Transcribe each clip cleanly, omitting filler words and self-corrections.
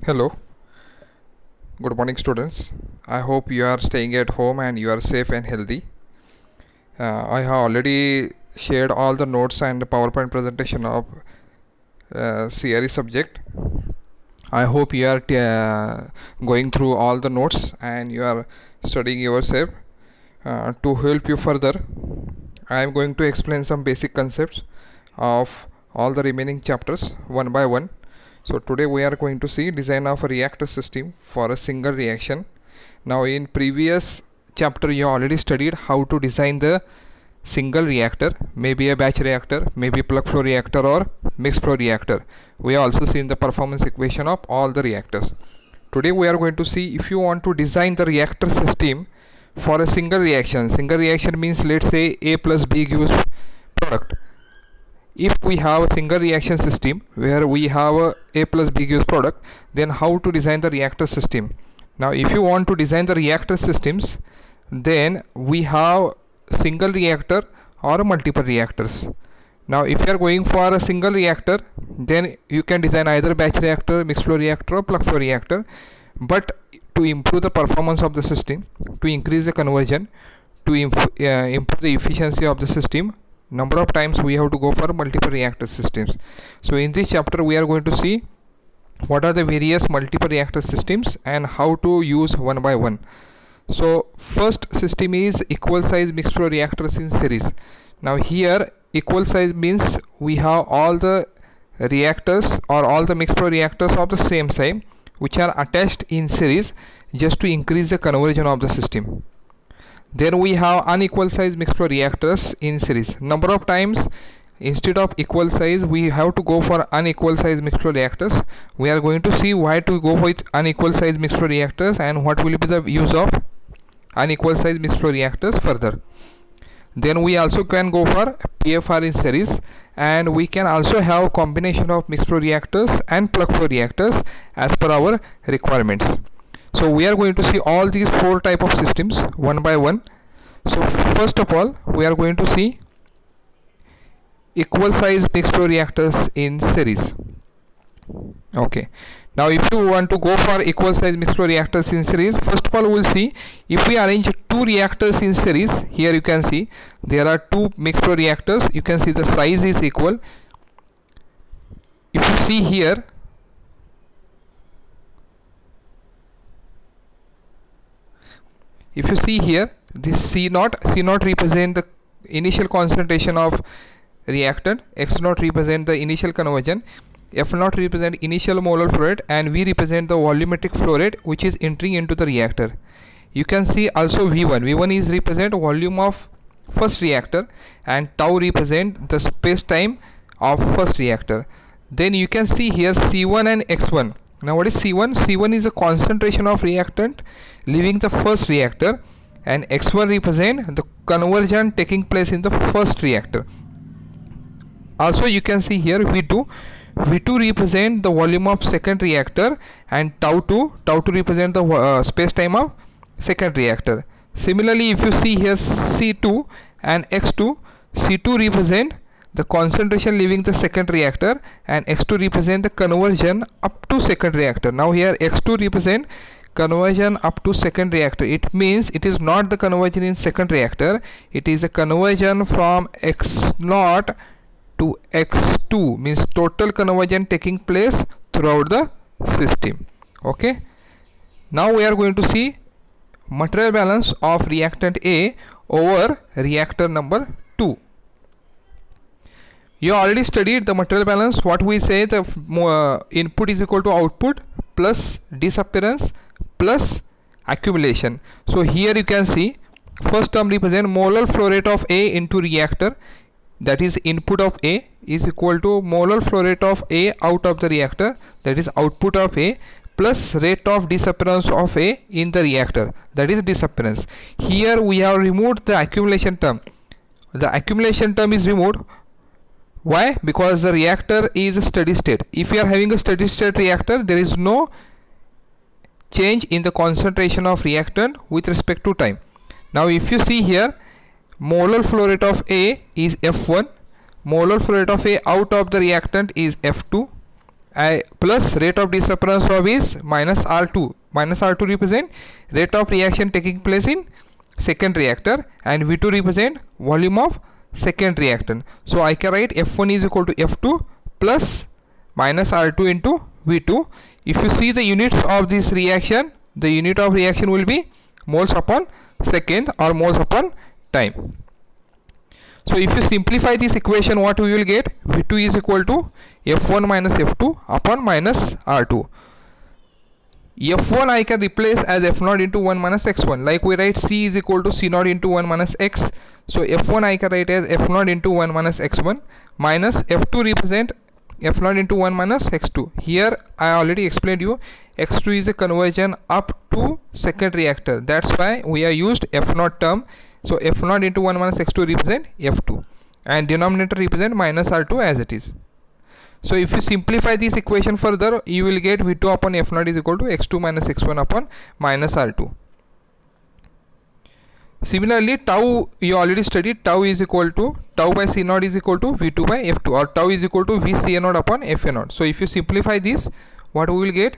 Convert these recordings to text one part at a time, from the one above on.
Hello, good morning, students. I hope you are staying at home and you are safe and healthy. I have already shared all the notes and PowerPoint presentation of CRE subject. I hope you are going through all the notes and you are studying yourself. To help you further, I am going to explain some basic concepts of all the remaining chapters one by one. So today we are going to see design of a reactor system for a single reaction. Now in previous chapter you already studied how to design the single reactor, maybe a batch reactor, maybe plug flow reactor or mixed flow reactor. We also seen the performance equation of all the reactors. Today we are going to see if you want to design the reactor system for a single reaction. Single reaction means, let's say A plus B gives product. If we have a single reaction system where we have A plus B gives product, then how to design the reactor system? Now if you want to design the reactor systems, then we have single reactor or multiple reactors. Now if you are going for a single reactor, then you can design either batch reactor, mixed flow reactor or plug flow reactor. But to improve the performance of the system, to increase the conversion, to improve the efficiency of the system, number of times we have to go for multiple reactor systems. So in this chapter we are going to see what are the various multiple reactor systems and how to use one by one. So first system is equal size mixed flow reactors in series. Now here equal size means we have all the reactors or all the mixed flow reactors of the same size which are attached in series just to increase the conversion of the system. Then we have unequal size mixed flow reactors in series. Number of times instead of equal size we have to go for unequal size mixed flow reactors. We are going to see why to go with unequal size mixed flow reactors and what will be the use of unequal size mixed flow reactors further. Then we also can go for PFR in series, and we can also have combination of mixed flow reactors and plug flow reactors as per our requirements. So we are going to see all these four type of systems one by one. So first of all we are going to see equal size mixed flow reactors in series. Okay, now if you want to go for equal size mixed flow reactors in series, first of all we will see if we arrange two reactors in series. Here you can see there are two mixed flow reactors. You can see the size is equal. If you see here, this C0 represent the initial concentration of reactant, X0 represent the initial conversion, F0 represent initial molar flow rate, and V represent the volumetric flow rate which is entering into the reactor. You can see also V1 is represent volume of first reactor, and tau represent the space time of first reactor. Then you can see here C1 and X1. Now what is C1? C1 is a concentration of reactant leaving the first reactor, and X1 represent the conversion taking place in the first reactor. Also you can see here V2 represent the volume of second reactor, and tau2 represent the space time of second reactor. Similarly if you see here C2 and X2, C2 represent the concentration leaving the second reactor, and X2 represent the conversion up to second reactor. Now here X2 represent conversion up to second reactor. It means it is not the conversion in second reactor, it is a conversion from X0 to X2, means total conversion taking place throughout the system. Okay, now we are going to see material balance of reactant A over reactor number 2. You already studied the material balance. What we say, the input is equal to output plus disappearance plus accumulation. So here you can see first term represent molar flow rate of A into reactor, that is input of A is equal to molar flow rate of A out of the reactor, that is output of A, plus rate of disappearance of A in the reactor, that is disappearance. Here we have removed the accumulation term. The accumulation term is removed. Why? Because the reactor is a steady state. If you are having a steady state reactor, there is no change in the concentration of reactant with respect to time. Now if you see here, molar flow rate of A is F1, molar flow rate of A out of the reactant is F2, plus rate of disappearance of is minus R2. Minus R2 represent rate of reaction taking place in second reactor, and V2 represent volume of second reactant. So I can write F1 is equal to F2 plus minus R2 into V2. If you see the units of this reaction, the unit of reaction will be moles upon second or moles upon time. So if you simplify this equation, what we will get? V2 is equal to F1 minus F2 upon minus R2. F1 I can replace as F0 into 1 minus X1, like we write C is equal to C0 into 1 minus X. So F1 I can write as F0 into 1 minus X1 minus F2 represent F0 into 1 minus X2. Here I already explained you X2 is a conversion up to second reactor. That's why we are used F0 term. So F0 into 1 minus X2 represent F2 and denominator represent minus R2 as it is. So if you simplify this equation further, you will get V2 upon F0 is equal to X2 minus X1 upon minus R2. Similarly, tau you already studied. Tau is equal to tau by C0 is equal to V2 by F2, or tau is equal to VCA0 upon FA0. So if you simplify this, what we will get?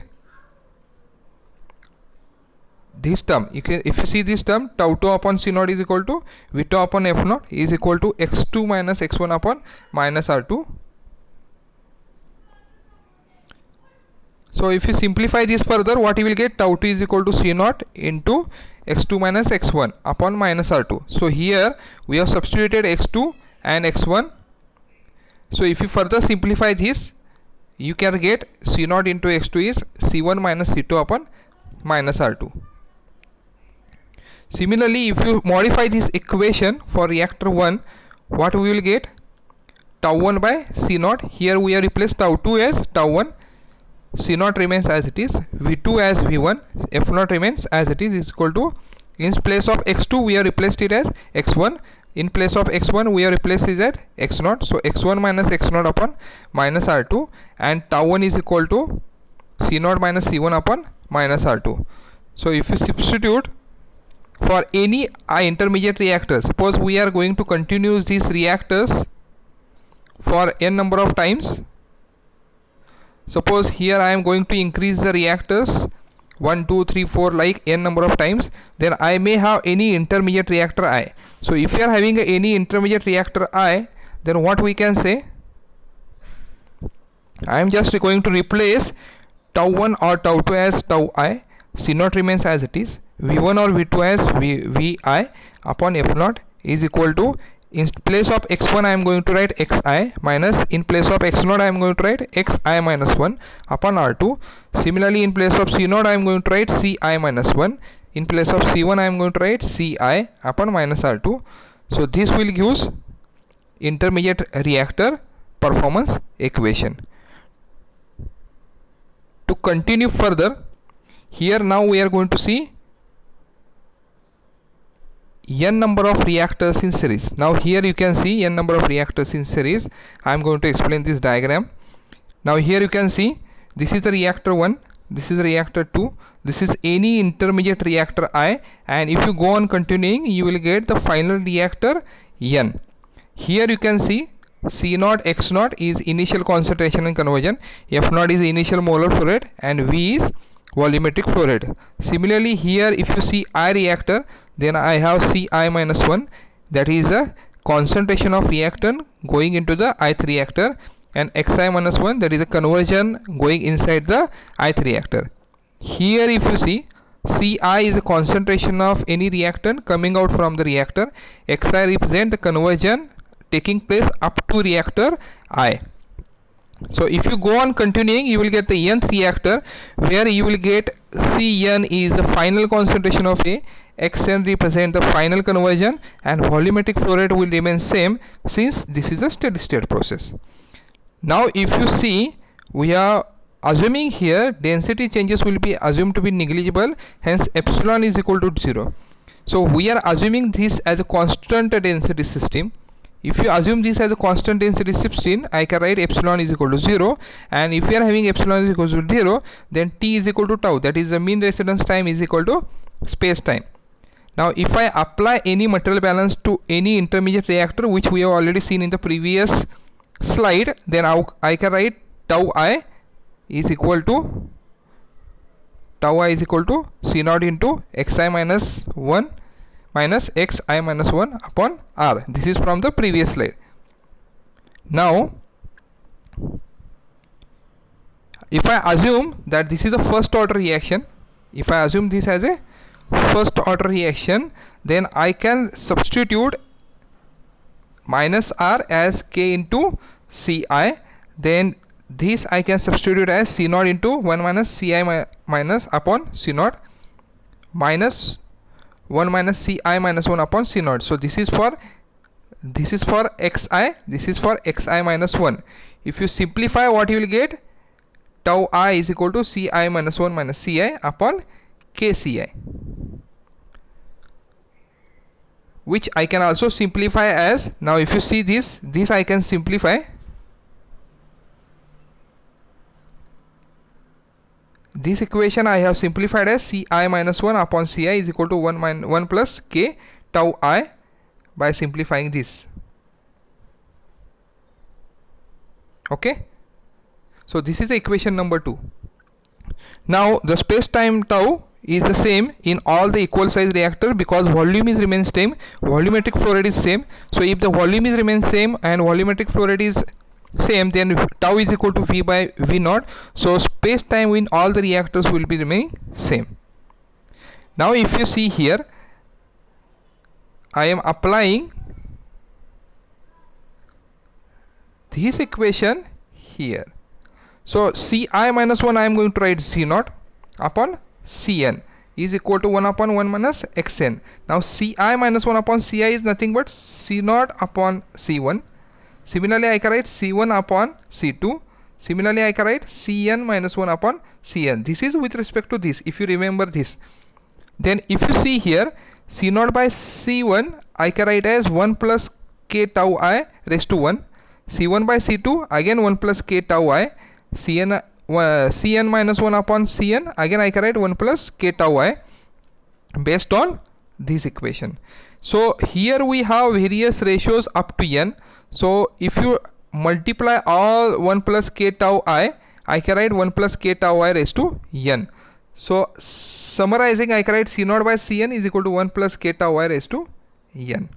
This term, if you see this term, tau 2 upon C0 is equal to V2 upon F0 is equal to X2 minus X1 upon minus R2. So if you simplify this further, what you will get? Tau 2 is equal to C0 into X2 minus X1 upon minus R2. So here we have substituted X2 and X1. So if you further simplify this, you can get C0 into X2 is C1 minus C2 upon minus R2. Similarly, if you modify this equation for reactor 1, what we will get? Tau 1 by C0. Here we have replaced tau 2 as tau 1. C0 remains as it is, V2 as V1, F0 remains as it is equal to, in place of X2 we have replaced it as X1, in place of X1 we have replaced it as X0. So X1 minus X0 upon minus R2, and tau 1 is equal to C0 minus C1 upon minus R2. So if you substitute for any intermediate reactor, suppose we are going to continue these reactors for n number of times. Suppose here I am going to increase the reactors 1, 2, 3, 4 like n number of times, then I may have any intermediate reactor I. So if you are having any intermediate reactor I, then what we can say? I am just going to replace tau 1 or tau 2 as tau I, C0 remains as it is, V1 or V2 as VI upon F0 is equal to, in place of X1 I am going to write Xi minus, in place of X0 I am going to write Xi minus 1 upon R2. Similarly, in place of C0 I am going to write Ci minus 1. In place of C1 I am going to write Ci upon minus R2. So this will give intermediate reactor performance equation. To continue further, here now we are going to see n number of reactors in series. Now here you can see n number of reactors in series. I am going to explain this diagram. Now here you can see this is the reactor 1, this is reactor 2, this is any intermediate reactor I, and if you go on continuing you will get the final reactor n. Here you can see C0 X0 is initial concentration and conversion, F0 is initial molar flow rate, and V is volumetric flow rate. Similarly, here if you see I reactor, then I have Ci minus 1, that is the concentration of reactant going into the ith reactor, and Xi minus 1, that is a conversion going inside the ith reactor. Here if you see, Ci is the concentration of any reactant coming out from the reactor, Xi represent the conversion taking place up to reactor I. So if you go on continuing, you will get the nth reactor, where you will get Cn is the final concentration of A, Xn represent the final conversion, and volumetric flow rate will remain same since this is a steady state process. Now if you see, we are assuming here density changes will be assumed to be negligible, hence epsilon is equal to 0. So we are assuming this as a constant density system. If you assume this as a constant density system, I can write epsilon is equal to 0, and if you are having epsilon is equal to 0, then T is equal to tau, that is the mean residence time is equal to space time. Now if I apply any material balance to any intermediate reactor, which we have already seen in the previous slide, then I can write tau I is equal to tau I is equal to C naught into xi minus 1 minus xi minus 1 upon r. This is from the previous slide. Now if I assume that this is a first order reaction, if I assume this as a first order reaction, then I can substitute minus r as k into Ci, then this I can substitute as C naught into 1 minus Ci minus upon C naught minus 1 minus Ci minus 1 upon C naught. So this is for xi, this is for xi minus 1. If you simplify, what you will get, tau I is equal to Ci minus 1 minus Ci upon kci, which I can also simplify as, now if you see this I can simplify. This equation I have simplified as Ci minus 1 upon Ci is equal to 1 plus k tau I by simplifying this. Okay, so this is equation number 2. Now the space time tau is the same in all the equal size reactor because volume is remains same, volumetric flow rate is same. So if the volume is remains same and volumetric flow rate is same, then tau is equal to V by V naught. So space time in all the reactors will be remaining same. Now if you see here, I am applying this equation here. So Ci minus 1 I am going to write C naught upon Cn is equal to 1 upon 1 minus xn. Now Ci minus 1 upon Ci is nothing but C naught upon C1. Similarly I can write C1 upon C2. Similarly I can write Cn minus 1 upon Cn. This is with respect to this, if you remember this. Then if you see here, C naught by C1 I can write as 1 plus k tau I raised to 1. C1 by C2 again 1 plus k tau I. Cn minus 1 upon Cn, again I can write 1 plus k tau I based on this equation. So here we have various ratios up to n. So if you multiply all 1 plus k tau I can write 1 plus k tau I raised to n. So summarizing, I can write C naught by Cn is equal to 1 plus k tau I raised to n.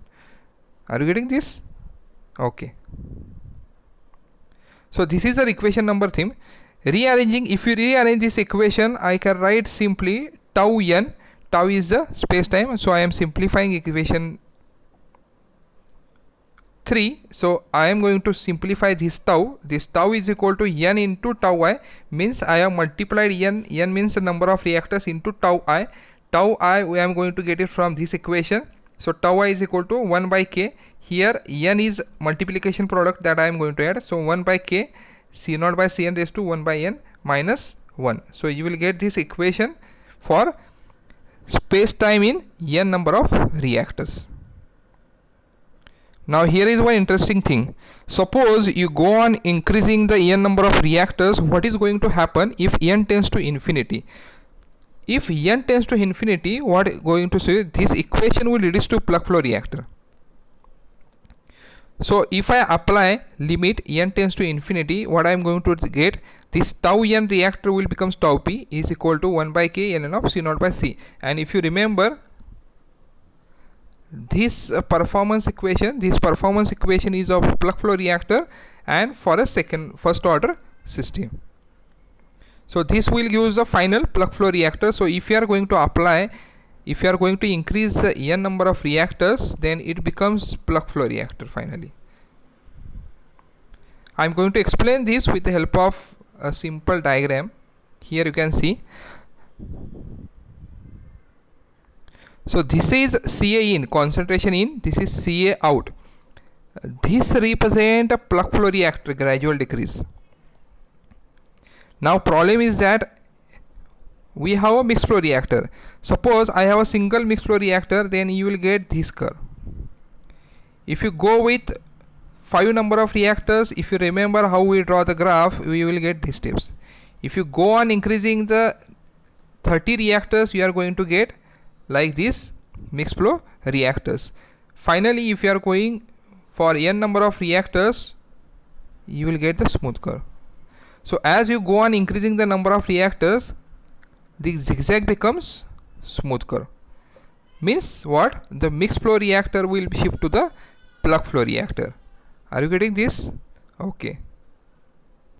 Are you getting this? Okay. So this is the equation number 3. Rearranging, if you rearrange this equation, I can write simply tau n. Tau is the space time, so I am simplifying equation 3. So I am going to simplify this tau. This tau is equal to n into tau I, means I have multiplied n. N means the number of reactors into tau I. Tau I we am going to get it from this equation. So tau I is equal to 1 by k. Here n is multiplication product that I am going to add. So 1 by k C naught by Cn raised to 1 by n minus 1. So you will get this equation for space time in n number of reactors. Now here is one interesting thing. Suppose you go on increasing the n number of reactors, what is going to happen if n tends to infinity? If n tends to infinity, what is going to say, this equation will reduce to plug flow reactor. So if I apply limit n tends to infinity, what I am going to get, this tau n reactor will becomes tau p is equal to 1 by k ln of C naught by C. And if you remember this performance equation is of plug flow reactor and for a first order system. So this will give the final plug flow reactor. So if you are going to apply, if you are going to increase the n number of reactors, then it becomes plug flow reactor finally. I am going to explain this with the help of a simple diagram. Here you can see. So this is Ca in, concentration in, this is Ca out. This represent a plug flow reactor gradual decrease. Now problem is that we have a mixed flow reactor. Suppose I have a single mixed flow reactor, then you will get this curve. If you go with 5 number of reactors, if you remember how we draw the graph, we will get these steps. If you go on increasing the 30 reactors, you are going to get like this mixed flow reactors. Finally, if you are going for n number of reactors, you will get the smooth curve. So as you go on increasing the number of reactors, the zigzag becomes smooth curve. Means what? The mixed flow reactor will shift to the plug flow reactor. Are you getting this? Okay.